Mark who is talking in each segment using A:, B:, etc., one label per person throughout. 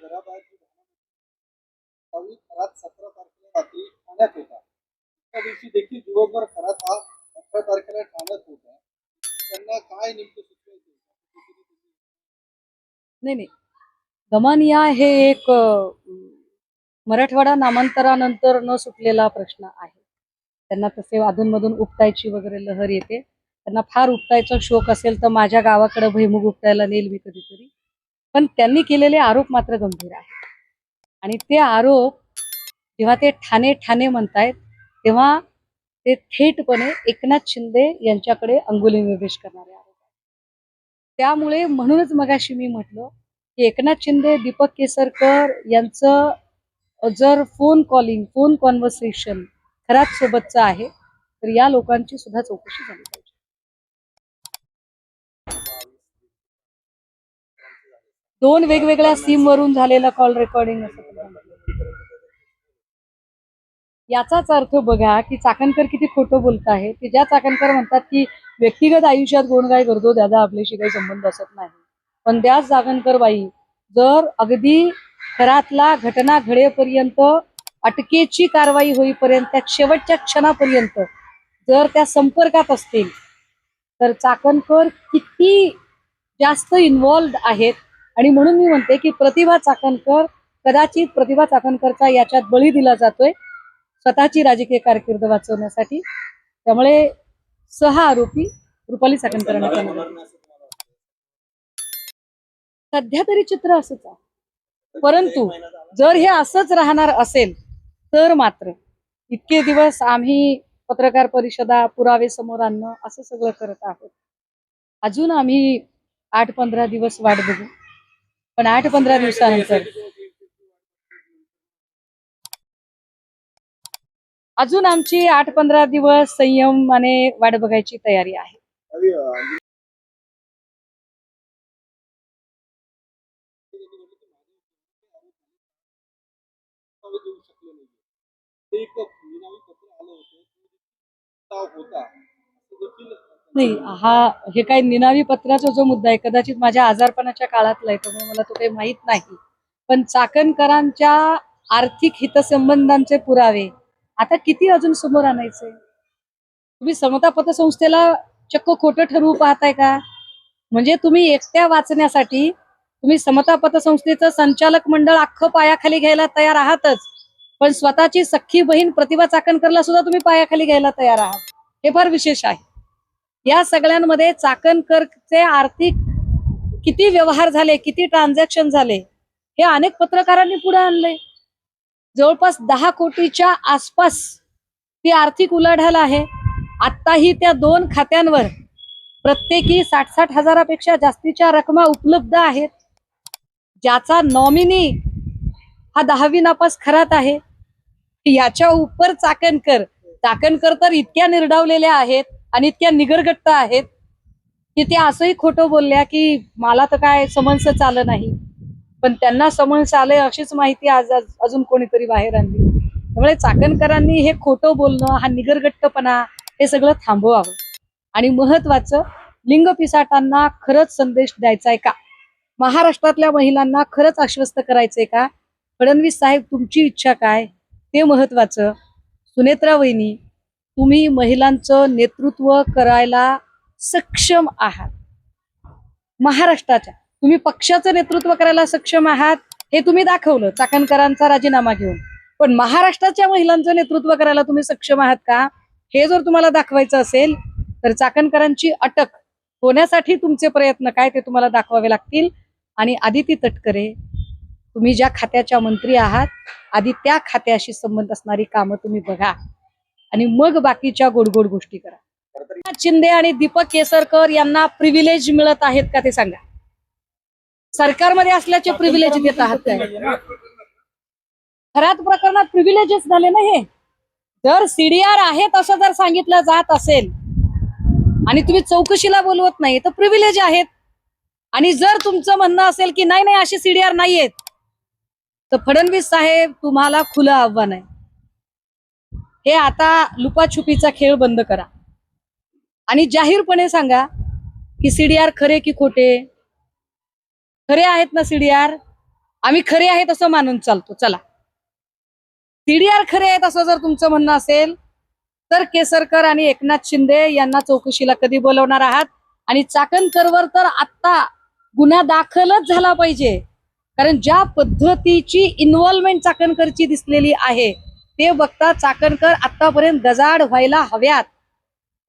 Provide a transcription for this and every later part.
A: घराबाहेर खरात 17 तारखेला रात्री ठाण्यात होता. त्या दिवशी देखील दिवसभर खरात हा 18 तारखेला ठाण्यात होता. त्यांना काय नेमकं सुचवायचं?
B: नाही नाही, दमनिया हे एक मराठवाडा नामांतरानंतर न सुटलेला प्रश्न आहे. त्यांना तसे अधूनमधून उपटायची वगैरे लहर येते. त्यांना फार उपटायचा शौक असेल तर माझ्या गावाकडे भैमुख उपटायला नेईल मी कधीतरी. पण त्यांनी केलेले आरोप मात्र गंभीर आहेत. आणि ते आरोप जेव्हा ते ठाणे ठाणे म्हणतायत तेव्हा ते थेटपणे एकनाथ शिंदे यांच्याकडे अंगुली निर्देश करणारे आरोप आहेत. त्यामुळे म्हणूनच मगाशी मी म्हटलं की एकनाथ शिंदे, दीपक केसरकर यांचं जर फोन कॉन्व्हर्सेशन खरात सोबतचं आहे तर या लोकांची सुद्धा चौकशी झाली पाहिजे. दोन वेगवेगळ्या सिम वरून झालेला कॉल रेकॉर्डिंग असं याचाच अर्थ बघा की चाकणकर किती खोटं बोलत आहे. ते ज्या चाकणकर म्हणतात की व्यक्तिगत आयुष्यात कोण काय करतो त्याचा आपल्याशी काही संबंध असत नाही, पण त्याच चाकणकर बाई जर अगदी खरातला घटना घडेपर्यंत अटकेची कारवाई होईपर्यंत त्या शेवटच्या क्षणापर्यंत जर त्या संपर्कात असतील तर चाकणकर किती जास्त इन्व्हॉल्ड आहेत. आणि म्हणून मी म्हणते की प्रतिभा चाकणकर कदाचित प्रतिभा चाकणकरचा याच्यात बळी दिला जातोय स्वतःची राजकीय कारकीर्द वाचवण्यासाठी. त्यामुळे 6 आरोपी रुपाली चाकणकरांना सध्या तरी चित्र असंच आहे. परंतु जर हे असंच राहणार असेल तर मात्र इतके दिवस आम्ही पत्रकार परिषदा, पुरावे समोर आणणं असं सगळं करत आहोत. अजून आम्ही 8-15 दिवस वाट बघू, पण 8-15 दिवसानंतर अजून आमची 8-15 दिवस संयमाने वाट बघायची तयारी आहे. नाही, हे काही निनावी पत्राचा जो मुद्दा आहे कदाचित माझ्या आजारपणाच्या काळातला आहे, त्यामुळे मला तो काही माहित नाही. पण चाकणकरांच्या आर्थिक हितसंबंधांचे पुरावे आता किती अजून समोर आणायचे? तुम्ही समता पतसंस्थेला चक्क खोटं ठरवू पाहताय का? म्हणजे तुम्ही एकट्या वाचण्यासाठी तुम्ही समता पतसंस्थेचं संचालक मंडळ अख्खं पायाखाली घ्यायला तयार आहातच, पण स्वतःची सख्खी बहीण प्रतिभा चाकणकरला सुद्धा तुम्ही पायाखाली घ्यायला तयार आहात. हे फार विशेष आहे. या सगळ्यांमध्ये चाकणकरचे आर्थिक किती व्यवहार झाले, किती ट्रान्झॅक्शन झाले हे अनेक पत्रकारांनी पुढे आणले. जवळपास 10 कोटीच्या आसपास ती आर्थिक उलाढाल आहे. आत्ताही त्या 2 खात्यांवर प्रत्येकी 60-60 हजारापेक्षा जास्तीच्या रकमा उपलब्ध आहेत. ज्याचा नॉमिनी हा 10वी नापास खरात आहे. याच्या उपर चाकणकर तर इतक्या निर्डावलेल्या आहेत आणि इतक्या निगरगट्ट आहेत की ते असंही खोटं बोलल्या की मला तर काय समन्स आलं नाही, पण त्यांना समन्स आलंय अशीच माहिती आज अजून कोणीतरी बाहेर आणली. त्यामुळे चाकणकरांनी हे खोटं बोलणं, हा निगरगट्टपणा हे सगळं थांबवावं. आणि महत्वाचं, लिंग पिसाटांना खरंच संदेश द्यायचा आहे का? महाराष्ट्रातल्या महिलांना खरंच आश्वस्त करायचंय का? फडणवीस साहेब तुमची इच्छा काय ते महत्वाचं. सुनेत्रा वहिनी, तुम्ही महिलांचं नेतृत्व करायला सक्षम आहात. महाराष्ट्राच्या तुम्ही पक्षाचं नेतृत्व करायला सक्षम आहात हे तुम्ही दाखवलं चाकणकरांचा राजीनामा घेऊन. पण महाराष्ट्राच्या महिलांचं नेतृत्व करायला तुम्ही सक्षम आहात का हे जर तुम्हाला दाखवायचं असेल तर चाकणकरांची अटक होण्यासाठी तुमचे प्रयत्न काय ते तुम्हाला दाखवावे लागतील. आणि आदिती तटकरे, तुम्ही ज्या खात्याच्या मंत्री आहात आधी त्या खात्याशी संबंध असणारी कामं तुम्ही बघा आणि मग बाकीच्या गोडगोड गोष्टी करा. शिंदे आणि दीपक केसरकर यांना प्रिव्हिलेज मिळत आहेत का ते सांगा. सरकारमध्ये असल्याचे प्रिव्हिलेज देत आहात काय? खऱ्याच प्रकरणात प्रिव्हिलेजेस झाले ना हे. जर सीडीआर आहेत असं जर सांगितलं जात असेल आणि तुम्ही चौकशीला बोलवत नाही तर प्रिव्हिलेज आहेत. आणि जर तुमचं म्हणणं असेल की नाही नाही अशी सीडीआर नाहीयेत तर फडणवीस साहेब तुम्हाला खुलं आव्हान आहे. हे आता लुपाछुपीचा खेळ बंद करा आणि जाहीरपणे सांगा की सीडीआर खरे की खोटे. खरे आहेत ना सीडीआर? आम्ही खरे आहेत असं मानून चालतो. चला, सीडीआर खरे आहेत असं जर तुमचं म्हणणं असेल तर केसरकर आणि एकनाथ शिंदे यांना चौकशीला कधी बोलवणार आहात? आणि चाकणकरवर तर आत्ता गुन्हा दाखलच झाला पाहिजे, कारण ज्या पद्धतीची इन्व्हॉल्वमेंट चाकणकरची दिसलेली आहे ते बघता चाकणकर आतापर्यंत गजाड व्हायला हव्यात.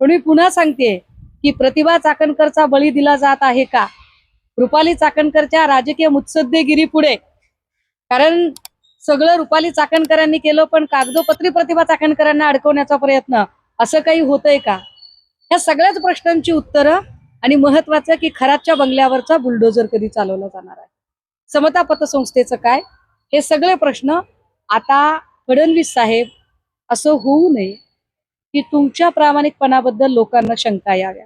B: पण मी पुन्हा सांगते की प्रतिभा चाकणकरचा बळी दिला जात आहे का रुपाली चाकणकरच्या राजकीय मुत्सद्देगिरी पुढे? कारण सगळं रुपाली चाकणकरांनी केलं, पण कागदोपत्री प्रतिभा चाकणकरांना अडकवण्याचा प्रयत्न असं काही होतंय का? या सगळ्याच प्रश्नांची उत्तरं, आणि महत्वाचं की खरातच्या बंगल्यावरचा बुलडोजर कधी चालवला जाणार आहे, समता पतसंस्थेचं काय, हे सगळे प्रश्न आता फडणवीस साहेब असं होऊ नये की तुमच्या प्रामाणिकपणाबद्दल लोकांना शंका याव्या.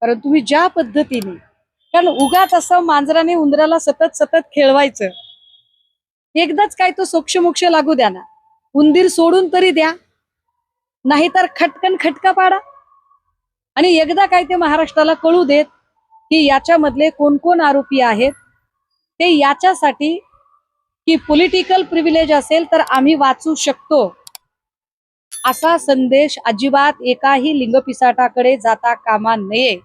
B: कारण तुम्ही ज्या पद्धतीने, कारण उगाच असं मांजराने उंदराला सतत सतत खेळवायचं, एकदाच काय तो सोक्षमोक्ष लागू द्या ना, उंदीर सोडून तरी द्या, नाहीतर खटकन खटका पाडा. आणि एकदा काय ते महाराष्ट्राला कळू देत की याच्यामधले कोण कोण आरोपी आहेत. ते याच्यासाठी की पॉलिटिकल प्रिव्हिलेज असेल तर आम्ही वाचू शकतो असा संदेश अजिबात एकाही लिंगपिसाटाकडे जाता कामा नये.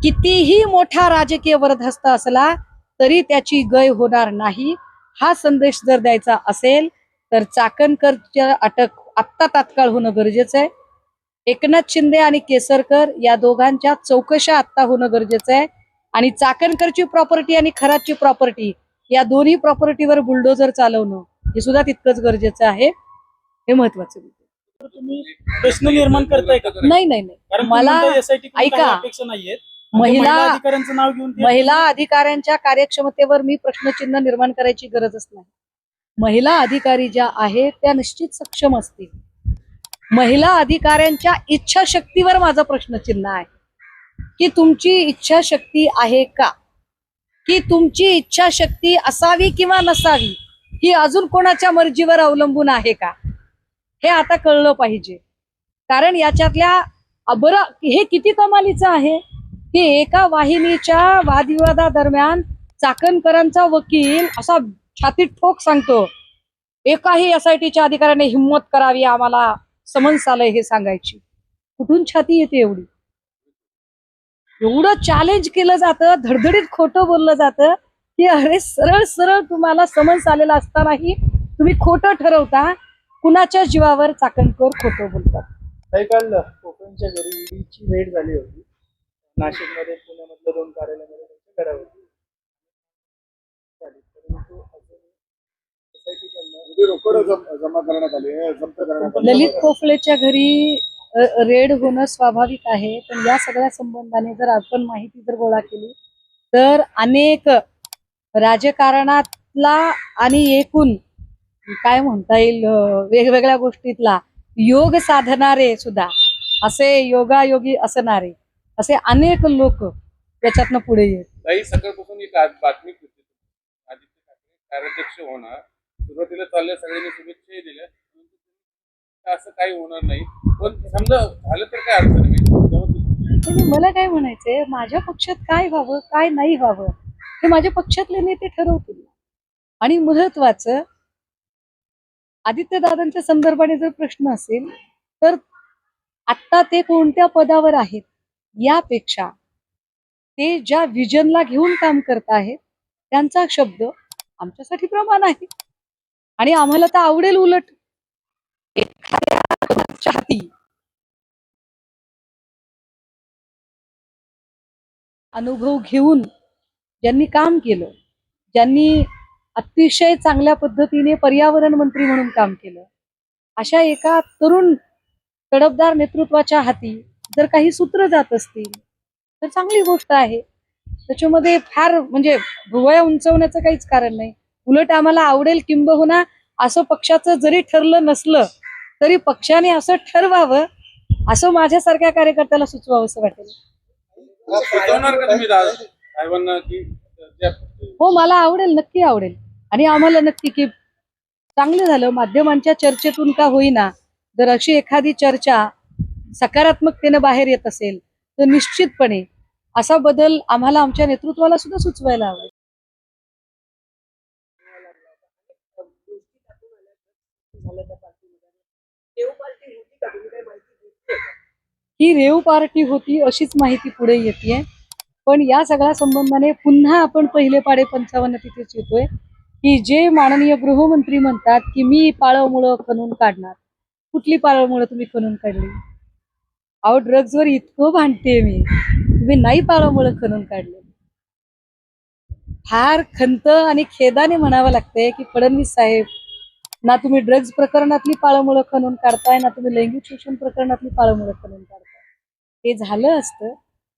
B: कितीही मोठा राजकीय वरदहस्त असला तरी त्याची गय होणार नाही. हा संदेश जर द्यायचा असेल तर चाकणकरच्या अटक आत्ता तात्काळ होणं गरजेचं आहे. एकनाथ शिंदे आणि केसरकर या दोघांच्या चौकशा आत्ता होणं गरजेचं आहे. आणि चाकणकरची प्रॉपर्टी आणि खरातची प्रॉपर्टी या दोन्ही प्रॉपर्टीवर बुलडोजर चालवणं हे सुद्धा तितकंच गरजेचं आहे. हे महत्वाचं.
C: तर तुम्ही प्रश्न निर्माण करताय का?
B: नाही नाही नाही,
C: कारण
B: मला
C: SIT कडून काही
B: ऐका,
C: अपेक्षा नाहीयेत. म्हणजे
B: महिला
C: अधिकाऱ्यांचं नाव घेऊन ते-
B: महिला अधिकाऱ्यांच्या कार्यक्षमतेवर मी प्रश्नचिन्ह निर्माण करायची गरजच नाही. महिला अधिकारी ज्या आहेत त्या निश्चित सक्षम असतील. महिला अधिकाऱ्यांच्या इच्छाशक्तीवर माझं प्रश्नचिन्ह आहे की तुमची इच्छाशक्ती आहे का, की तुमची इच्छाशक्ती असावी किंवा नसावी ही अजून कोणाच्या मर्जीवर अवलंबून आहे का, हे आता कळलं पाहिजे. कारण याच्यातल्या बरं हे किती कमालीचं आहे की एका वाहिनीच्या वादविवादादरम्यान चाकणकरांचा वकील असा छातीत ठोक सांगतो, एकाही SITच्या अधिकाऱ्याने हिंमत करावी आम्हाला समन्स आलंय हे सांगायची. कुठून छाती येते एवढी? एवढं चॅलेंज केलं जातं, धडधडीत खोटं बोललं जातं की अरे सरळ सरळ तुम्हाला समन्स आलेला असतानाही तुम्ही खोटं ठरवता. कुणाच्या जीवावर चाकणकर खोटं बोलतात?
D: काही काल कोकणच्या घरी ईडीची रेड झाली होती. नाशिकमध्ये, पुण्यामधल्या 2 कार्यालयामध्ये त्यांच्या घरावरती झाली. परंतु अजून SIT कडनं
A: रोकड जमा करण्यात आली आहे, जप्त करण्यात आली आहे.
B: ललित कोफलेच्या घरी रेड होणं स्वाभाविक आहे, पण या सगळ्या संबंधाने जर आपण माहिती जर गोळा केली तर अनेक राजकारणातला आणि एकूण काय म्हणता येईल वेगवेगळ्या गोष्टीतला योग साधणारे सुद्धा, असे योगायोगी असणारे असे अनेक लोक त्याच्यातनं पुढे येत.
E: काही सकाळपासून एक बातमी होती, आदित्य ठाकरे कार्याध्यक्ष होणार. सुरुवातीला चालल्या सगळ्यांनी शुभेच्छाही दिल्या, परंतु असं काही होणार नाही. पण समजा झालं तर काय अर्थ नाही.
B: मला काय म्हणायचंय, माझ्या पक्षात काय व्हावं काय नाही व्हावं हे माझ्या पक्षातले नेते ठरवतील. आणि महत्वाचं आदित्यदादांच्या संदर्भाने जर प्रश्न असेल तर आत्ता ते कोणत्या पदावर आहेत यापेक्षा ते ज्या विजनला घेऊन काम करत आहेत त्यांचा शब्द आमच्यासाठी प्रमाण आहे. आणि आम्हाला तर आवडेल उलट एखाद्या हाती अनुभव घेऊन ज्यांनी काम केलं, ज्यांनी अतिशय चांगल्या पद्धतीने पर्यावरण मंत्री म्हणून काम केलं, अशा एका तरुण तडफदार नेतृत्वाच्या हाती जर काही सूत्र जात असतील तर चांगली गोष्ट आहे. त्याच्यामध्ये फार म्हणजे भुवया उंचवण्याचं काहीच कारण नाही. उलट आम्हाला आवडेल, किंबहुना असं पक्षाचं जरी ठरलं नसलं तरी पक्षाने असं ठरवावं असं माझ्यासारख्या कार्यकर्त्याला सुचवावं असं वाटेल.
E: सुचवणार का तुम्ही साहेबांना की
B: हो, मला आवडेल, नक्की आवडेल. आणि आम्हाला नक्की की चांगलं झालं माध्यमांच्या चर्चेतून का होईना, जर अशी एखादी चर्चा सकारात्मकतेने बाहेर येत असेल तर निश्चितपणे असा बदल आम्हाला आमच्या नेतृत्वाला सुद्धा सुचवायला आवडेल.
D: झालं त्या पार्टीमध्ये देव पार्टी होती का तुम्ही काही माहिती घेतली का?
B: ही रेव पार्टी होती अशीच माहिती पुढे येते. पण या सगळ्या संबंधाने पुन्हा आपण पहिले पाडे 55 तिथेच येतोय की जे माननीय गृहमंत्री म्हणतात की मी पाळमुळं खणून काढणार. कुठली पाळमुळं तुम्ही खणून काढली? अहो ड्रग्जवर इतकं भांडते मी, तुम्ही नाही पाळमुळं खणून काढले. फार खंत आणि खेदाने म्हणावं लागतंय की फडणवीस साहेब, ना तुम्ही ड्रग्ज प्रकरणातली पाळमुळं खणून काढताय, ना तुम्ही लैंगिक शोषण प्रकरणातली पाळमुळं खणून काढताय. हे झालं असतं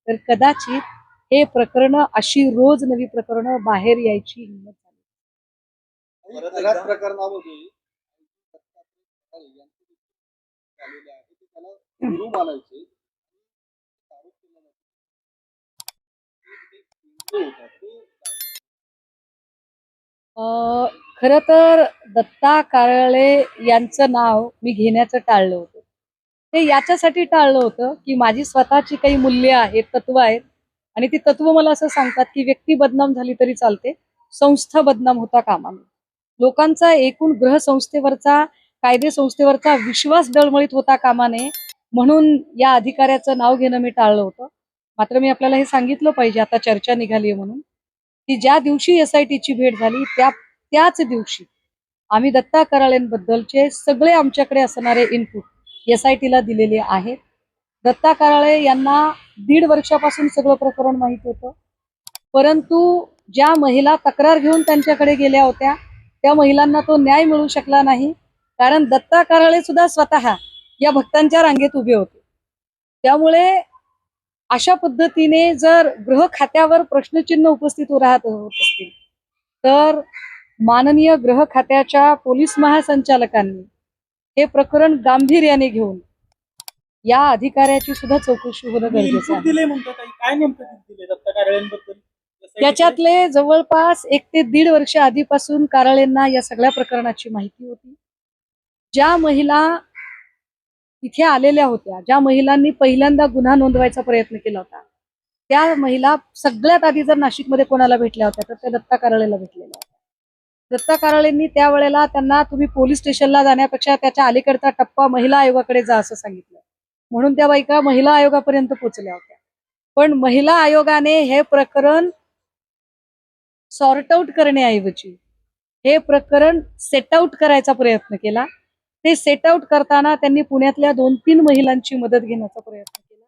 B: तर कदाचित हे प्रकरण अशी रोज नवी प्रकरण बाहेर यायची हिंमत झाली.
A: बऱ्याच प्रकरणामध्ये झालेले आहे ते त्याला गुरु मानायचे. आरोप केला जातो.
B: खरं तर दत्ता कारळे यांचं नाव मी घेण्याचं टाळलं होतं. ते याच्यासाठी टाळलं होतं की माझी स्वतःची काही मूल्य आहेत, तत्व आहेत आणि ती तत्व मला असं सांगतात की व्यक्ती बदनाम झाली तरी चालते, संस्था बदनाम होता कामा नये. लोकांचा एकूण ग्रह संस्थेवरचा, कायदे संस्थेवरचा विश्वास डळमळीत होता कामा नये, म्हणून या अधिकाऱ्याचं नाव घेणं मी टाळलं होतं. मात्र मी आपल्याला हे सांगितलं पाहिजे, आता चर्चा निघाली आहे म्हणून, की ज्या दिवशी SITची भेट झाली त्याच दिवशी आम्ही दत्ता कराळेंबद्दलचे सगळे आमच्याकडे असणारे इनपुट SITला दिलेले आहेत. दत्ता कराळे यांना 1.5 वर्षापासून सगळं प्रकरण माहित होतं, परंतु ज्या महिला तक्रार घेऊन त्यांच्याकडे गेल्या होत्या त्या महिलांना तो न्याय मिळू शकला नाही, कारण दत्ता कराळे सुद्धा स्वतः या भक्तांच्या रांगेत उभे होते. त्यामुळे अशा पद्धतीने जर गृह खात्यावर प्रश्नचिन्ह उपस्थित होत असतील तर माननीय गृह खात्याच्या पोलीस महासंचालकांनी हे प्रकरण गांभीर्याने घेऊन या अधिकाऱ्याची सुद्धा चौकशी होणं गरजेचं
C: इनपुट
B: आहे.
C: दिले म्हणतात ताई. काय नेमकं दिले दत्ता कारळेंबद्दल?
B: त्याच्यातले जवळपास 1 ते 1.5 वर्ष आधीपासून कारळेंना या सगळ्या प्रकरणाची माहिती होती. ज्या महिला इथे आलेल्या होत्या, ज्या महिलांनी पहिल्यांदा गुन्हा नोंदवायचा प्रयत्न केला होता, त्या महिला सगळ्यात आधी जर नाशिकमध्ये कोणाला भेटल्या होत्या तर त्या दत्ता कारळेला भेटलेल्या होत्या. दत्ता कारळेंनी त्यावेळेला त्यांना तुम्ही पोलीस स्टेशनला जाण्यापेक्षा त्याच्या अलीकडचा टप्पा महिला आयोगाकडे जा असं सांगितलं, म्हणून त्या बायका महिला आयोगापर्यंत पोहोचल्या होत्या. पण महिला आयोगाने हे प्रकरण सॉर्ट आउट करण्याऐवजी हे प्रकरण सेट आउट करायचा प्रयत्न केला. ते सेट आउट करताना त्यांनी पुण्यातल्या 2-3 महिलांची मदत घेण्याचा प्रयत्न केला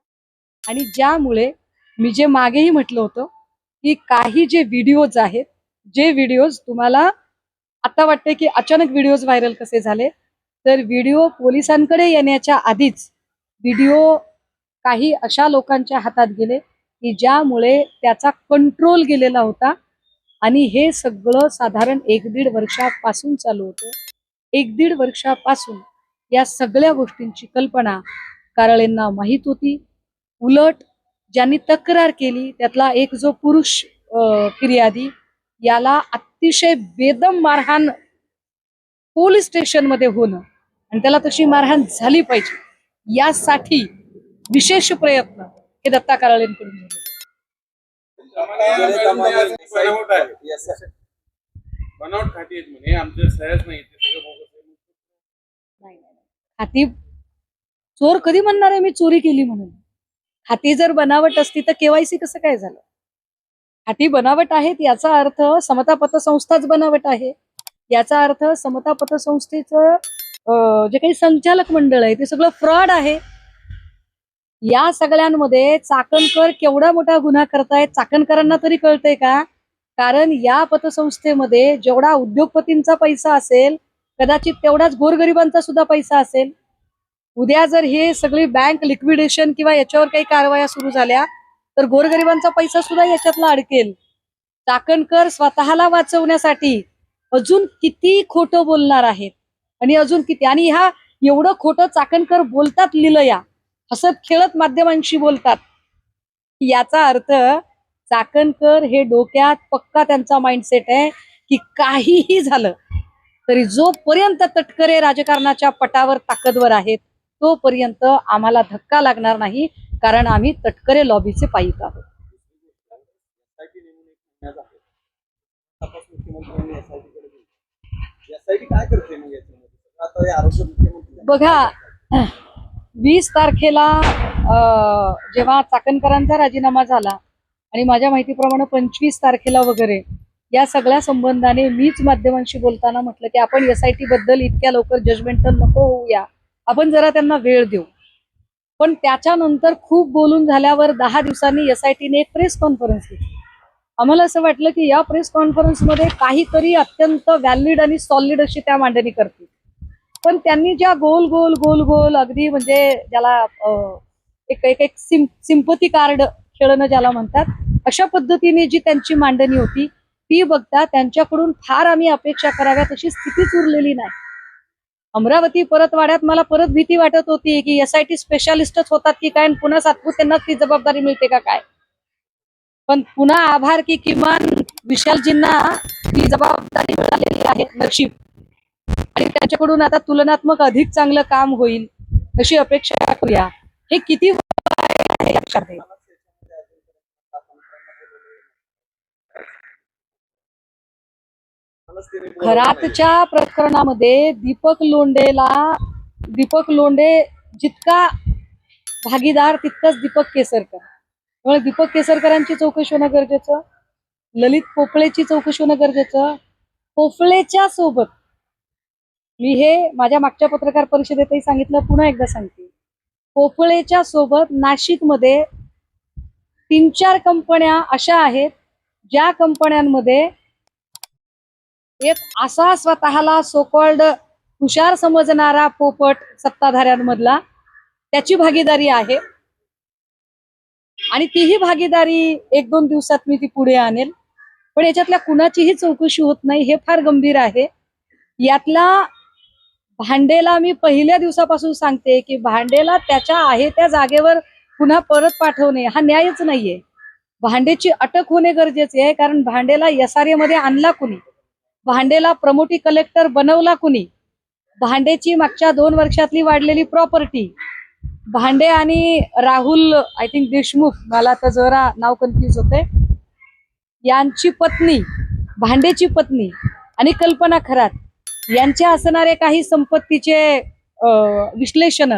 B: आणि ज्यामुळे मी जे मागेही म्हटलं होतं की काही जे व्हिडिओज आहेत, जे व्हिडिओज तुम्हाला आता वाटते की अचानक व्हिडिओज व्हायरल कसे झाले, तर व्हिडिओ पोलिसांकडे येण्याच्या आधीच व्हिडिओ काही अशा लोकांच्या हातात गेले की ज्यामुळे त्याचा कंट्रोल गेलेला होता आणि हे सगळं साधारण 1-1.5 वर्षापासून चालू होतं. 1-1.5 वर्षापासून या सगळ्या गोष्टींची कल्पना कारळेंना माहीत होती. उलट ज्यांनी तक्रार केली त्यातला एक जो पुरुष फिर्यादी, याला अतिशय बेदम मारहाण पोलीस स्टेशनमध्ये होणं आणि त्याला तशी मारहाण झाली पाहिजे यासाठी विशेष प्रयत्न हे दत्ता कारळेंकडून झाले.
E: बनावट आहे. बनावट खाती आहेत म्हणे, आमच्या सह्याच नाही, ते सगळं बोगस आहे.
B: नाही. हाती चोर कधी म्हणणार आहे मी चोरी केली म्हणून? हाती जर बनावट असती तर KYC कसं काय झालं? हाती बनावट आहेत याचा अर्थ समता पतसंस्थाच बनावट आहे. याचा अर्थ समता पतसंस्थेचं जे काही संचालक मंडळ आहे ते सगळं फ्रॉड आहे. या सगळ्यांमध्ये चाकणकर केवढा मोठा गुन्हा करतायत चाकणकरांना तरी कळतंय का? कारण या पतसंस्थेमध्ये जेवढा उद्योगपतींचा पैसा असेल कदाचित तेवढाच गोरगरिबांचा सुद्धा पैसा असेल. उद्या जर हे सगळी बँक लिक्विडेशन किंवा याच्यावर काही कारवाया सुरू झाल्या तर गोरगरिबांचा पैसा सुद्धा याच्यातला अडकेल. चाकणकर स्वतःला वाचवण्यासाठी अजून किती खोटं बोलणार आहेत आणि अजून किती, आणि ह्या एवढं खोटं चाकणकर बोलतात लिलया, हसत खेळत माध्यमांशी बोलतात. याचा अर्थ चाकणकर हे डोक्यात पक्का त्यांचा माइंडसेट आहे की काहीही झालं तरी जोपर्यंत तटकरे राजकारणाच्या पटावर ताकदवर आहेत तोपर्यंत आम्हाला धक्का लागणार नाही, कारण आम्ही तटकरे लॉबीचे पाईक आहोत.
A: SIT काय करते मग याच्यामध्ये? आता हे आरोग्य मुख्यमंत्री
B: बघा 20 तारखेला जेव्हा चाकणकरांचा राजीनामा झाला आणि माझ्या माहितीप्रमाणे 25 तारखेला वगैरे या सगळ्या संबंधाने मीच माध्यमांशी बोलताना म्हटलं की आपण SIT बद्दल इतक्या लवकर जजमेंटल नको होऊया, आपण जरा त्यांना वेळ देऊ. पण त्याच्यानंतर खूप बोलून झाल्यावर 10 दिवसांनी SITने एक प्रेस कॉन्फरन्स घेतली. आम्हाला असं वाटलं की या प्रेस कॉन्फरन्समध्ये काहीतरी अत्यंत व्हॅलिड आणि सॉलिड अशी त्या मांडणी करतील. पण त्यांनी ज्या गोल गोल गोल गोल अगदी म्हणजे ज्याला एक एक एक सिंपती कार्ड खेळणं ज्याला म्हणतात, अशा पद्धतीने जी त्यांची मांडणी होती ती बघता त्यांच्याकडून फार आम्ही अपेक्षा कराव्यात अशी स्थितीच उरलेली नाही. अमरावती परतवाड्यात मला परत भीती वाटत होती की SIT स्पेशालिस्टच होतात की काय, पुन्हा सातपुतेंनाच ती जबाबदारी मिळते का काय. पण पुन्हा आभार की किमान विशालजींना ती जबाबदारी मिळालेली आहे, नशीब. आणि त्यांच्याकडून आता तुलनात्मक अधिक चांगलं काम होईल अशी अपेक्षा करूया. हे किती आहे लक्षात घ्या. खरातच्या प्रकरणामध्ये दीपक लोंढे जितका भागीदार तितकाच दीपक केसरकर. त्यामुळे दीपक केसरकरांची चौकशी होणं गरजेचं, ललित पोफळेची चौकशी होणं गरजेचं. पोफळेच्या सोबत मी हे माझ्या मागच्या पत्रकार परिषदेतही सांगितलं, पुन्हा एकदा सांगते. पोफळेच्या सोबत नाशिकमध्ये 3-4 कंपन्या अशा आहेत ज्या कंपन्यांमध्ये एक असा स्वतःला सोकॉल्ड हुशार समजणारा पोपट सत्ताधाऱ्यांमधला त्याची भागीदारी आहे. आणि तीही भागीदारी 1-2 दिवसात मी ती पुढे आणेल. पण याच्यातल्या कुणाचीही चौकशी होत नाही, हे फार गंभीर आहे. यातला भांडेला मी पहिल्या दिवसापासून सांगते की भांडेला त्याच्या आहे त्या जागेवर पुन्हा परत पाठवणे हा न्यायच नाहीये. भांडेची अटक होणे गरजेचे आहे, कारण भांडेला SRA मध्ये आणला कुणी, भांडेला प्रमोटी कलेक्टर बनवला कुणी, भांडेची मागच्या 2 वर्षातली वाढलेली प्रॉपर्टी, भांडे आणि राहुल आय थिंक देशमुख, मला आता जरा नाव कन्फ्युज होते, यांची पत्नी, भांडेची पत्नी आणि कल्पना खरात यांच्या असणारे काही संपत्तीचे विश्लेषण,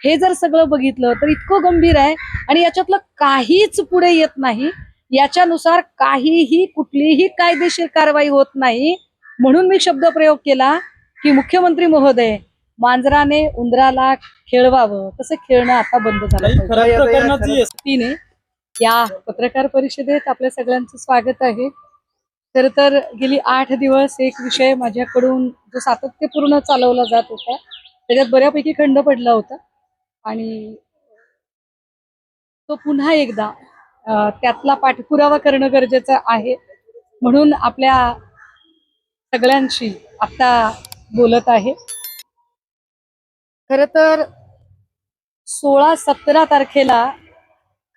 B: हे जर सगळं बघितलं तर इतकं गंभीर आहे. आणि याच्यातलं काहीच पुढे येत नाही, याच्यानुसार काहीही कुठलीही कायदेशीर कारवाई होत नाही. म्हणून मी शब्दप्रयोग केला की मुख्यमंत्री महोदय, मांजराने उंदराला खेळवावं तसं खेळणं आता बंद झालं पाहिजे. तिने या पत्रकार परिषदेत आपल्या सगळ्यांचं स्वागत आहे. खर तर गेली 8 दिवस एक विषय माझ्याकडून जो सातत्यपूर्ण चालवला जात होता त्याच्यात बऱ्यापैकी खंड पडला होता आणि तो पुन्हा एकदा त्यातला पाठपुरावा करणं गरजेचं आहे. म्हणून आपल्या सगळ्यांशी आता बोलत आहे. खर तर 16-17 तारखेला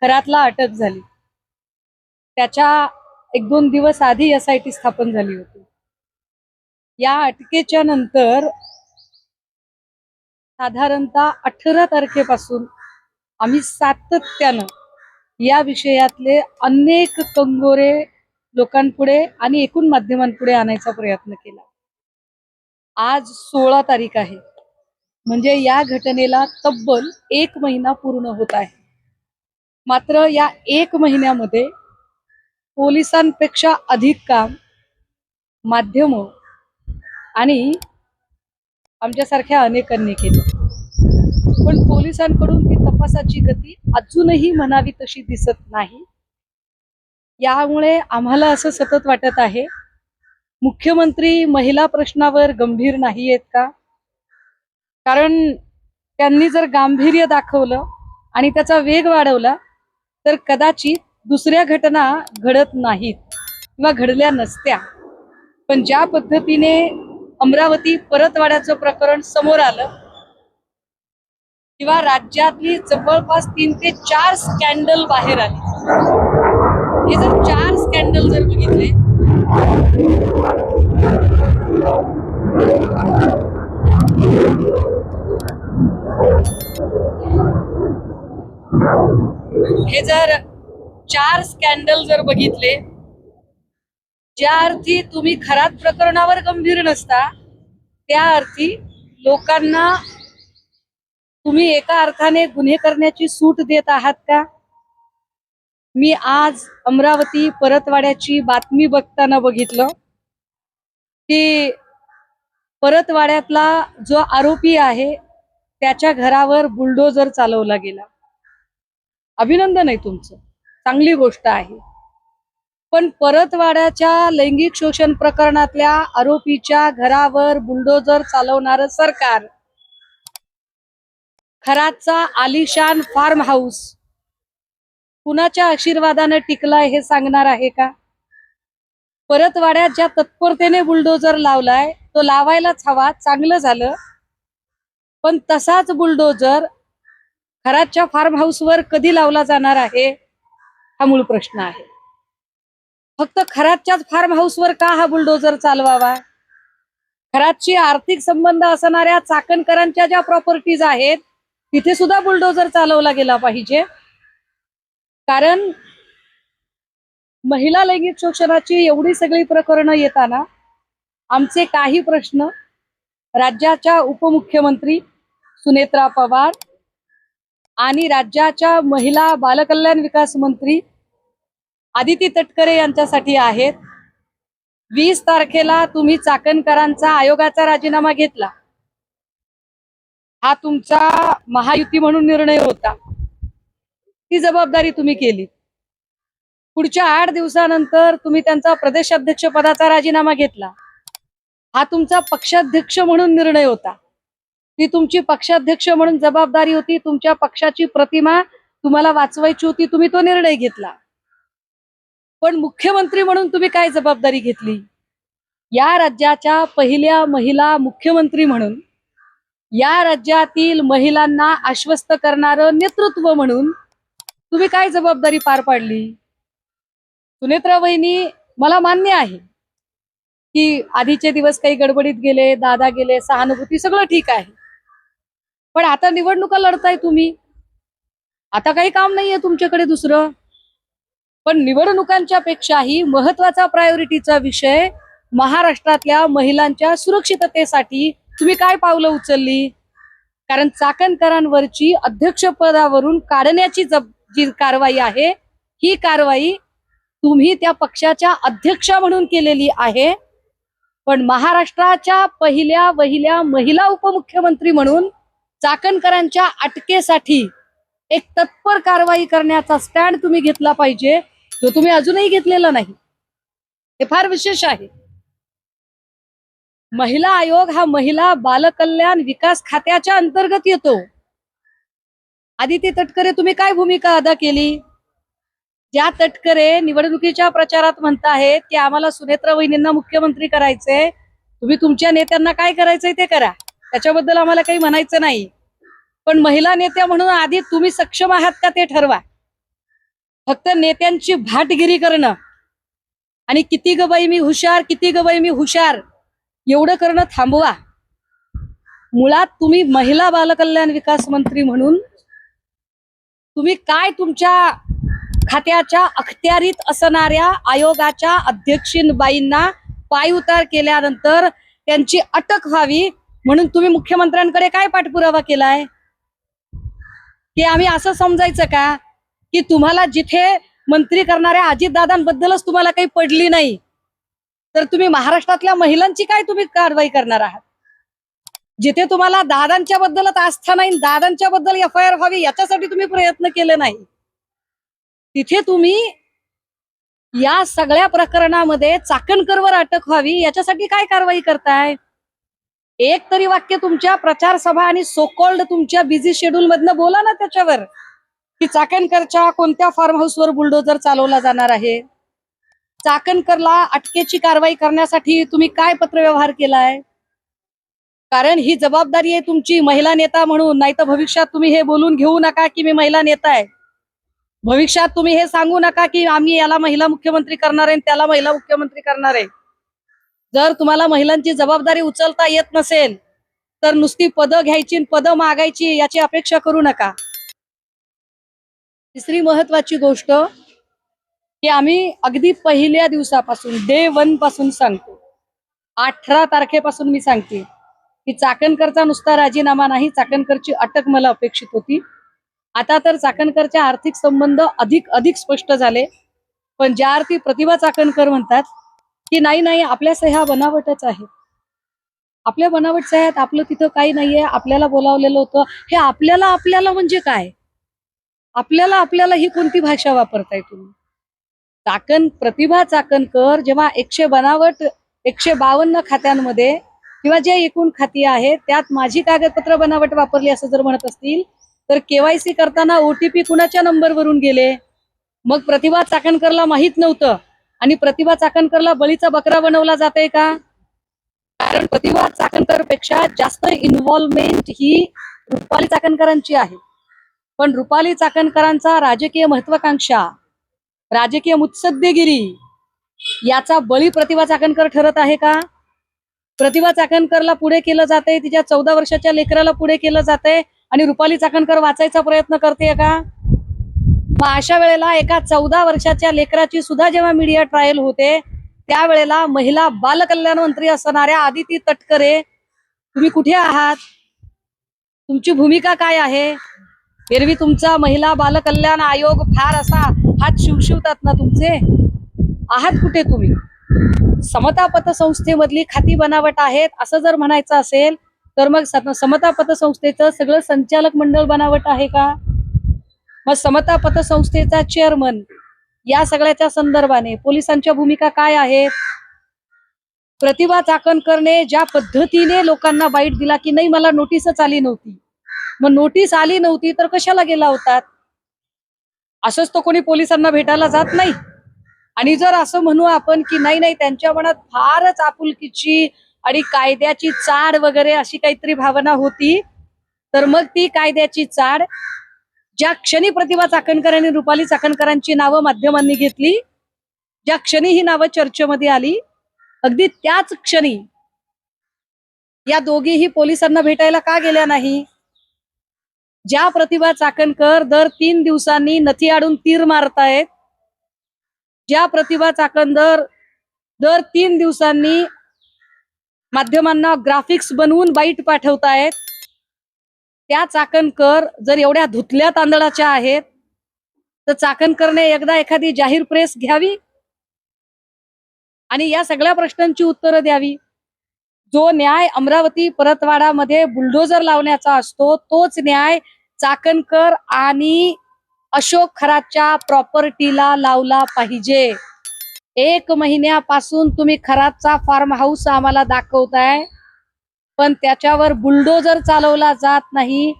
B: खरातला अटक झाली. त्याच्या 1-2 दिवस आधी SIT स्थापन झाली होती. या अटकेच्या नंतर साधारणतः 18 तारखेपासून आम्ही सातत्यानं या विषयातले अनेक कंगोरे लोकांपुढे आणि एकूण माध्यमांपुढे आणायचा प्रयत्न केला. आज 16 तारीख आहे, म्हणजे या घटनेला तब्बल 1 महिना पूर्ण होत आहे. मात्र या 1 महिन्यामध्ये पोलिसांपेक्षा अधिक काम माध्यम आणि आमच्यासारख्या अनेकांनी केलं. पण पोलिसांकडून ती तपासाची गती अजूनही म्हणावी तशी दिसत नाही. यामुळे आम्हाला असं सतत वाटत आहे, मुख्यमंत्री महिला प्रश्नावर गंभीर नाही आहेत का? कारण त्यांनी जर गांभीर्य दाखवलं आणि त्याचा वेग वाढवला तर कदाचित दुसऱ्या घटना घडत नाहीत किंवा घडल्या नसत्या. पण ज्या पद्धतीने अमरावती परतवाड्याचं प्रकरण समोर आलं किंवा राज्यातली जवळपास 3 ते 4 स्कॅन्डल बाहेर आली, हे जर 4 स्कॅन्डल जर बघितले ज्या अर्थी तुम्ही खरात प्रकरणावर गंभीर नसता त्या अर्थी लोकांना तुम्ही एका अर्थाने गुन्हे करण्याची सूट देत आहात का? मी आज अमरावती परतवाड्याची बातमी बघताना बघितलं की परतवाड्यातला जो आरोपी आहे त्याच्या घरावर बुलडोजर चालवला गेला. अभिनंदन आहे तुमचं, चांगली गोष्ट आहे. पण परतवाड्याच्या लैंगिक शोषण प्रकरणातल्या आरोपीच्या घरावर बुलडोजर चालवणारं सरकार, खरातचा आलिशान फार्म हाऊस कुणाच्या आशीर्वादाने टिकलाय हे सांगणार आहे का? परतवाड्यात ज्या तत्परतेने बुलडोजर लावलाय तो लावायलाच हवा, चांगलं झालं. पण तसाच बुलडोजर खरातच्या फार्म हाऊसवर कधी लावला जाणार आहे हा मूळ प्रश्न आहे. फक्त खरातच्याच फार्म हाऊसवर का हा बुलडोजर चालवावा? खरातची आर्थिक संबंध असणाऱ्या चाकणकरांच्या ज्या प्रॉपर्टीज आहेत तिथे सुद्धा बुलडोजर चालवला गेला पाहिजे. कारण महिला लैंगिक शोषणाची एवढी सगळी प्रकरणं येताना आमचे काही प्रश्न राज्याच्या उपमुख्यमंत्री सुनेत्रा पवार आणि राज्याच्या महिला बालकल्याण विकास मंत्री आदिती तटकरे यांच्यासाठी आहेत. 20 तारखेला तुम्ही चाकणकरांचा आयोगाचा राजीनामा घेतला. हा तुमचा महायुती म्हणून निर्णय होता, ती जबाबदारी तुम्ही केली. पुढच्या 8 दिवसानंतर तुम्ही त्यांचा प्रदेशाध्यक्ष पदाचा राजीनामा घेतला. हा तुमचा पक्षाध्यक्ष म्हणून निर्णय होता, ती तुमची पक्षाध्यक्ष म्हणून जबाबदारी होती. तुमच्या पक्षाची प्रतिमा तुम्हाला वाचवायची होती, तुम्ही तो निर्णय घेतला. पण मुख्यमंत्री म्हणून तुम्ही काय जबाबदारी घेतली? या राज्याच्या पहिल्या महिला मुख्यमंत्री म्हणून, या राज्यातील महिलांना आश्वस्त करणारं नेतृत्व म्हणून तुम्ही काय जबाबदारी पार पाडली? सुनेत्रा वहिनी, मला मान्य आहे की आधीचे दिवस काही गडबडीत गेले, दादा गेले, सहानुभूती, सगळं ठीक आहे. पण आता निवडणुका लढताय तुम्ही, आता काही काम नाहीये तुमच्याकडे दुसरं. पण निवडणुकांच्या पेक्षाही महत्वाचा प्रायोरिटीचा विषय महाराष्ट्रातल्या महिलांच्या सुरक्षिततेसाठी तुम्ही काय पावलं उचलली? कारण चाकणकरांवरची अध्यक्षपदावरून काढण्याची जी कारवाई आहे, ही कारवाई तुम्ही त्या पक्षाच्या अध्यक्षा म्हणून केलेली आहे. पण महाराष्ट्राच्या पहिल्या वहिल्या महिला उपमुख्यमंत्री म्हणून चाकणकरांच्या अटकेसाठी एक तत्पर कारवाई करण्याचा स्टँड तुम्ही घेतला पाहिजे, जो तुम्ही अजूनही घेतलेला नाही. हे फार विशेष आहे. महिला आयोग हा महिला बालकल्याण विकास खात्याच्या अंतर्गत येतो. आदिती तटकरे, तुम्ही काय भूमिका अदा केली? ज्या तटकरे निवडणुकीच्या प्रचारात म्हणताहेत की आम्हाला सुनेत्रा वहिनींना मुख्यमंत्री करायचंय, तुम्ही तुमच्या नेत्यांना काय करायचंय ते करा, त्याच्याबद्दल आम्हाला काही म्हणायचं नाही. पण महिला नेत्या म्हणून आधी तुम्ही सक्षम आहात का ते ठरवा. फक्त नेत्यांची भाटगिरी करणं आणि किती ग बाई मी हुशार, किती ग बाई मी हुशार एवढं करणं थांबवा. मुळात तुम्ही महिला बालकल्याण विकास मंत्री म्हणून तुम्ही काय तुमच्या खात्याच्या अखत्यारीत असणाऱ्या आयोगाच्या अध्यक्षीनबाईंना पायउतार केल्यानंतर त्यांची अटक व्हावी म्हणून तुम्ही मुख्यमंत्र्यांकडे काय पाठपुरावा केलाय? की आम्ही असं समजायचं का की तुम्हाला जिथे मंत्री करणाऱ्या अजितदादांबद्दलच तुम्हाला काही पडली नाही, तर तुम्ही महाराष्ट्रातल्या महिलांची काय तुम्ही कारवाई करणार आहात? जिथे तुम्हाला दादांच्या बद्दलच आस्था नाही, दादांच्या बद्दल FIR व्हावी याच्यासाठी तुम्ही प्रयत्न केले नाही, तिथे तुम्ही या सगळ्या प्रकरणामध्ये चाकणकरवर अटक व्हावी याच्यासाठी काय कारवाई करताय? एक तरी वाक्य तुमच्या प्रचार सभा आणि सोकॉल्ड तुमच्या बिझी शेड्यूल मधनं बोला ना त्याच्यावर, की चाकणकरच्या कोणत्या फार्म हाऊसवर बुलडोजर चालवला जाणार आहे, चाकणकरला अटकेची कारवाई करण्यासाठी तुम्ही काय पत्रव्यवहार केलाय. कारण ही जबाबदारी आहे तुमची महिला नेता म्हणून. नाही तर भविष्यात तुम्ही हे बोलून घेऊ नका की मी महिला नेता आहे. भविष्यात तुम्ही हे सांगू नका की आम्ही याला महिला मुख्यमंत्री करणार आहे, त्याला महिला मुख्यमंत्री करणार आहे. जर तुम्हाला महिलांची जबाबदारी उचलता येत नसेल तर नुसती पदं घ्यायची, पदं मागायची याची अपेक्षा करू नका. तिसरी महत्वाची गोष्ट की आम्ही अगदी पहिल्या दिवसापासून डे 1 पासून सांगतो, 18 तारखेपासून मी सांगते की चाकणकरचा नुसता राजीनामा नाही, चाकणकरची अटक मला अपेक्षित होती. आता तर चाकणकरचे आर्थिक संबंध अधिक अधिक स्पष्ट झाले. पण ज्या अर्थी प्रतिभा चाकणकर म्हणतात की नाही नाही आपल्या सह्या बनावटच आहेत, आपल्या बनावट सह्या आहेत, आपलं तिथं काही नाहीये, आपल्याला बोलावलेलं होतं. हे आपल्याला आपल्याला म्हणजे काय? आपल्याला आपल्याला ही कोणती भाषा वापरताय तुम्ही? प्रतिभा चाकणकर जेव्हा 152 खात्यांमध्ये किंवा जे एकूण खाती आहेत त्यात माझी कागदपत्र बनावट वापरली असं जर म्हणत असतील तर केवायसी करताना OTP कुणाच्या नंबरवरून गेले? मग प्रतिभा चाकणकरला माहित नव्हतं आणि प्रतिभा चाकणकरला बळीचा बकरा बनवला जातंय का? कारण प्रतिभा चाकणकर पेक्षा जास्त इन्व्हॉल्वमेंट ही रुपाली चाकणकरांची आहे. पण रुपाली चाकणकरांचा राजकीय महत्वाकांक्षा, राजकीय मुत्सद्देगिरी याचा बळी प्रतिभा चाकणकर ठरत आहे का? प्रतिभा चाकणकरला पुढे केलं जातंय, तिच्या 14 वर्षाच्या लेकराला पुढे केलं जातंय आणि रुपाली चाकणकर वाचायचा प्रयत्न करते का? मग अशा वेळेला एका 14 वर्षाच्या लेकराची सुद्धा जेव्हा मीडिया ट्रायल होते त्यावेळेला महिला बाल कल्याण मंत्री असणाऱ्या आदिती तटकरे तुम्ही कुठे आहात? तुमची भूमिका काय आहे? एरवी तुमचा महिला बाल कल्याण आयोग फार असा हात शिवशिवतात ना तुमचे, आहात कुठे तुम्ही? समता पतसंस्थेमधली खाती बनावट आहेत असं जर म्हणायचं असेल तर मग समता पतसंस्थेचं सगळं संचालक मंडळ बनावट आहे का? मग समता पतसंस्थेचा चेअरमन या सगळ्याच्या संदर्भाने पोलिसांच्या भूमिका काय आहेत? प्रतिभा चाकणकरने ज्या पद्धतीने लोकांना बाईट दिला की नाही मला नोटीसच आली नव्हती, मग नोटीस आली नव्हती तर कशाला गेला होतात? असंच तो कोणी पोलिसांना भेटायला जात नाही. आणि जर असं म्हणू आपण की नाही नाही त्यांच्या मनात फारच आपुलकीची आणि कायद्याची चाड वगैरे अशी काहीतरी भावना होती, तर मग ती कायद्याची चाड ज्या क्षणी प्रतिभा चाकणकर आणि रुपाली चाकणकरांची नावं माध्यमांनी घेतली, ज्या क्षणी ही नावं चर्चेमध्ये आली, अगदी त्याच क्षणी या दोघीही पोलिसांना भेटायला का गेल्या नाही? ज्या प्रतिभा चाकणकर दर 3 दिवसांनी नथी आडून तीर मारतायत, ज्या प्रतिभा चाकणकर दर 3 दिवसांनी माध्यमांना ग्राफिक्स बनवून बाईट पाठवतायत, त्या चाकणकर जर एवढ्या धुतल्या तांदळाच्या आहेत तर चाकणकरने एकदा एखादी जाहीर प्रेस घ्यावी आणि या सगळ्या प्रश्नांची उत्तरं द्यावी. जो न्याय अमरावती परतवाडामध्ये बुलडोजर लावण्याचा असतो तोच न्याय चाकणकर आणि अशोक खरातच्या प्रॉपर्टीला लावला पाहिजे. 1 महिन्यापासून तुम्ही खरातचा फार्म हाऊस आम्हाला दाखवताय पण त्याच्यावर बुलडोजर चालवला जात नाही.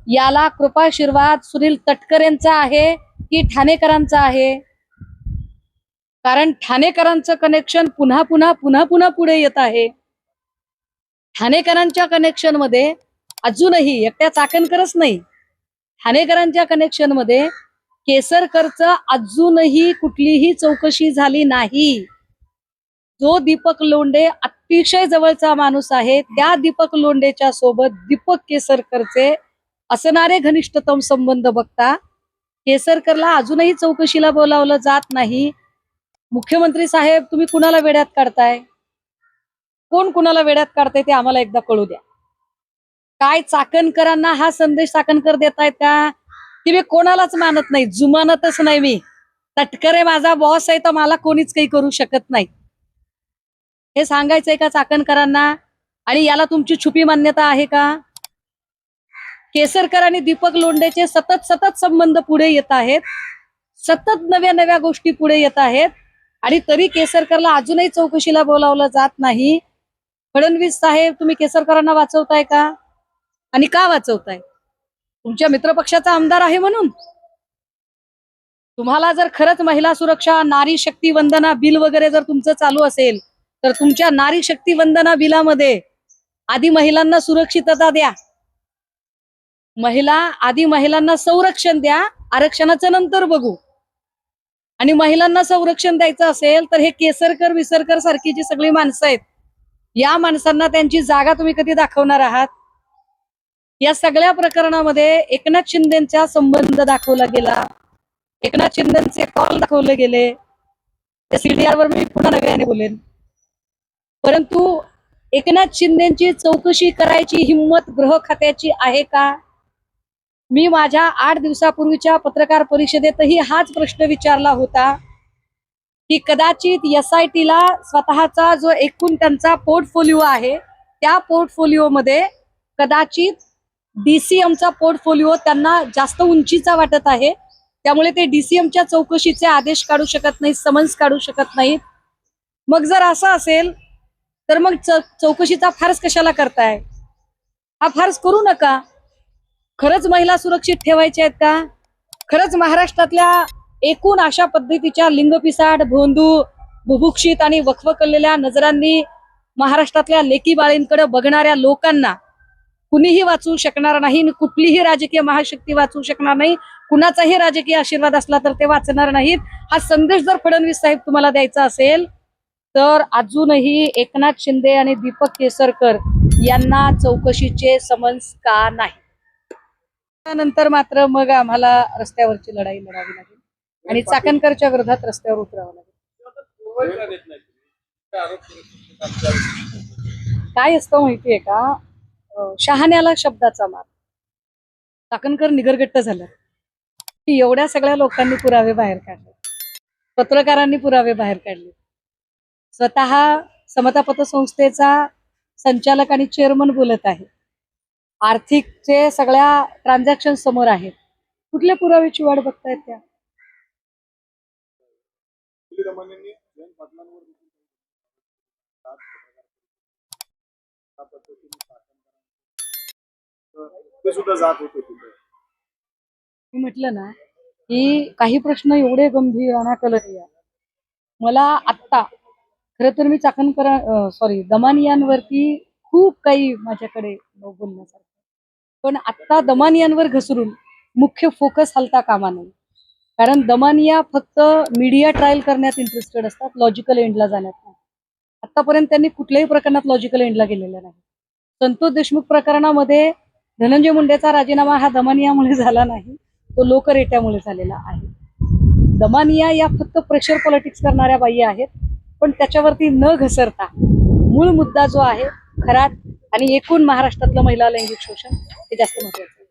B: याला कृपाशीर्वाद सुनील तटकरेंचा आहे की ठाणेकरांचा आहे? कारण ठाणेकरांचं कनेक्शन पुन्हा पुन्हा पुन्हा पुन्हा पुढे येत आहे. ठाणेकरांच्या कनेक्शन मध्ये अजूनही एकट्या चाकणकरच नाही, ठाणेकरांच्या कनेक्शन मध्ये केसरकरचं अजूनही कुठलीही चौकशी झाली नाही. जो दीपक लोंढे अतिशय जवळचा माणूस आहे त्या दीपक लोंढेच्या सोबत दीपक केसरकरचे असणारे घनिष्ठतम संबंध बघता केसरकरला अजूनही चौकशीला बोलावलं जात नाही. मुख्यमंत्री साहेब तुम्ही कुणाला वेड्यात काढताय? कोण कुणाला वेड्यात काढताय ते आम्हाला एकदा कळू द्या. काय चाकणकरांना हा संदेश चाकणकर देतायत का की मी कोणालाच मानत नाही, जुमानतच नाही, मी तटकरे माझा बॉस आहे तर मला कोणीच काही करू शकत नाही, हे सांगायचंय का चाकणकरांना? आणि याला तुमची छुपी मान्यता आहे का? केसरकर आणि दीपक लोंढेचे सतत सतत संबंध पुढे येत आहेत, सतत नव्या नव्या गोष्टी पुढे येत आहेत आणि तरी केसरकरला अजूनही चौकशीला बोलावलं जात नाही. फडणवीस साहेब तुम्ही केसरकरांना वाचवताय का? आणि का वाचवताय? तुमच्या मित्रपक्षाचा आमदार आहे म्हणून? तुम्हाला जर खरंच महिला सुरक्षा नारी शक्ती वंदना बिल वगैरे जर तुमचं चालू असेल तर तुमच्या नारी शक्ती वंदना बिलामध्ये आधी महिलांना सुरक्षितता द्या, आधी महिलांना संरक्षण द्या, आरक्षणाचं नंतर बघू. आणि महिलांना संरक्षण द्यायचं असेल तर हे केसरकर विसरकर सारखी जी सगळी माणसं आहेत या माणसांना त्यांची जागा तुम्ही कधी दाखवणार आहात? या सगळ्या प्रकरणामध्ये एकनाथ शिंदेचा संबंध दाखवला गेला, एकनाथ शिंदेचे कॉल दाखवले गेले, त्या CDR वर मी पुन्हा नव्याने बोलेन. परंतु एकनाथ शिंदेची चौकशी करायची हिंमत गृह खात्याची आहे का? मी माझ्या 8 दिवसापूर्वीच्या पत्रकार परिषदेतही हाच प्रश्न विचारला होता की कदाचित SIT ला स्वतःचा जो एकूण त्यांचा पोर्टफोलिओ आहे त्या पोर्टफोलिओमध्ये कदाचित DCMचा पोर्टफोलिओ त्यांना जास्त उंचीचा वाटत आहे, त्यामुळे ते DCMच्या चौकशीचे आदेश काढू शकत नाहीत, समन्स काढू शकत नाहीत. मग जर असं असेल तर मग चौकशीचा फार्स कशाला करताय? हा फार्स करू नका. खरंच महिला सुरक्षित ठेवायच्या आहेत का? खरंच महाराष्ट्रातल्या एकूण अशा पद्धतीच्या लिंगपिसाड, भोंदू, बुभुक्षित आणि वखवकलेल्या नजरांनी महाराष्ट्रातल्या लेकी बाळींकडे बघणाऱ्या लोकांना कुणीही वाचवू शकणार नाही, कुठलीही राजकीय महाशक्ती वाचवू शकणार नाही, कुणाचाही राजकीय आशीर्वाद असला तर ते वाचणार नाहीत. हा संदेश जर फडणवीस साहेब तुम्हाला द्यायचा असेल तर अजूनही एकनाथ शिंदे आणि दीपक केसरकर यांना चौकशीचे समन्स का नाही? त्यानंतर मात्र मग आम्हाला रस्त्यावरची लढाई लढावी लागेल आणि चाकणकरच्या विरोधात रस्त्यावर उतरावं लागेल.
E: का देत नाही तुम्ही? काय आरोप करू शकतो आमच्यावर?
B: काय असतं माहितीये का, शहाण्याला शब्दाचा मार. चाकणकर निगरगट्ट झालं की एवढ्या सगळ्या लोकांनी पुरावे बाहेर काढले, पत्रकारांनी पुरावे बाहेर काढले, स्वतः समता पतसंस्थेचा संचालक आणि चेअरमन बोलत आहे, आर्थिकचे सगळ्या ट्रान्झॅक्शन समोर आहेत. कुठल्या पुराव्याची वाट बघतायत त्या?
D: ते सुद्धा जात होते तिथे.
B: मी म्हटलं ना की काही प्रश्न एवढे गंभीर अनाकलनीय. मला आत्ता खरं तर मी दमानियांवरती खूप काही माझ्याकडे बोलण्यासारखं, पण आत्ता दमानियांवर घसरून मुख्य फोकस हलता कामा नये. कारण दमानिया फक्त मीडिया ट्रायल करण्यात इंटरेस्टेड असतात, लॉजिकल एंडला जाण्यात नाही. आतापर्यंत त्यांनी कुठल्याही प्रकरणात लॉजिकल एंडला गेलेलं नाही. संतोष देशमुख प्रकरणामध्ये धनंजय मुंडेचा राजीनामा हा दमानियामुळे झाला नाही, तो लोकरेट्यामुळे झालेला आहे. दमानिया या फक्त प्रेशर पॉलिटिक्स करणाऱ्या बाई आहेत, पण त्याच्यावरती न घसरता मूळ मुद्दा जो आहे खरात आणि एकूण महाराष्ट्रातलं महिला लैंगिक शोषण हे जास्त महत्वाचं आहे.